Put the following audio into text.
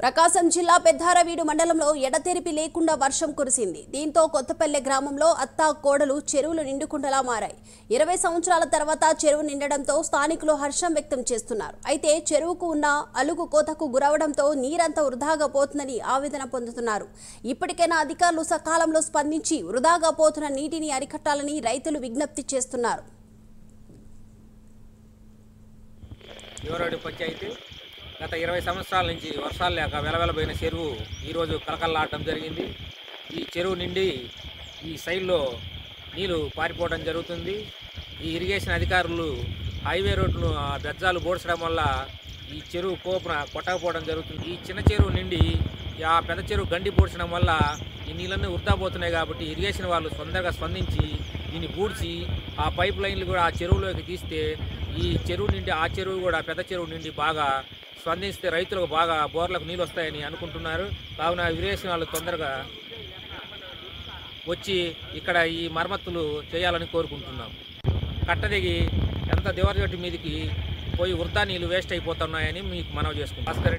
ప్రకాశం జిల్లా పెద్దారవీడు మండలంలో ఎడతెరిపి లేకుండా వర్షం కురిసింది. దీంతో కొత్తపల్లె గ్రామంలో అత్తా కోడలు చెరువులు నిండుకుండలా మారాయి. 20 సంవత్సరాల తర్వాత చెరువు నిండడంతో స్థానికులు హర్షం వ్యక్తం చేస్తున్నారు. అయితే చెరువుకు ఉన్న అలుగు కోతకు గురవడంతో నీరంతా వృధాగా పోతుందని ఆవేదన పొందుతున్నారు. ఇప్పటికైనా అధికారులు సకాలంలో స్పందించి వృధాగా పోతున్న నీటిని అరికట్టాలని రైతులు విజ్ఞప్తి చేస్తున్నారు. గత 20 సంవత్సరాల నుంచి వర్షాలు లేక వెలవెలబోయిన చెరువు ఈరోజు కలకల్లాడటం జరిగింది. ఈ చెరువు నిండి ఈ సైడ్లో నీళ్లు పారిపోవడం జరుగుతుంది. ఈ ఇరిగేషన్ అధికారులు హైవే రోడ్ను బెజ్జాలు బోడ్చడం వల్ల ఈ చెరువు కోపున కొట్టకపోవడం జరుగుతుంది. ఈ చిన్న చెరువు నిండి ఆ పెద్ద చెరువు గండి పూడ్చడం వల్ల ఈ నీళ్ళన్నీ వృధాపోతున్నాయి. కాబట్టి ఇరిగేషన్ వాళ్ళు తొందరగా స్పందించి దీన్ని పూడ్చి ఆ పైప్ లైన్లు కూడా ఆ చెరువులోకి తీస్తే ఈ చెరువు నుండి ఆ చెరువు కూడా పెద్ద చెరువు నుండి బాగా స్పందిస్తే రైతులకు బాగా బోర్లకు నీళ్ళు వస్తాయని అనుకుంటున్నారు. కావున ఇరిగేషన్ వాళ్ళు తొందరగా వచ్చి ఇక్కడ ఈ మరమ్మతులు చేయాలని కోరుకుంటున్నాం. కట్టదిగి ఎంత దేవరగట్టి మీదకి పోయి వృధా నీళ్ళు వేస్ట్ అయిపోతున్నాయని మీకు మనవి చేసుకుంటాం.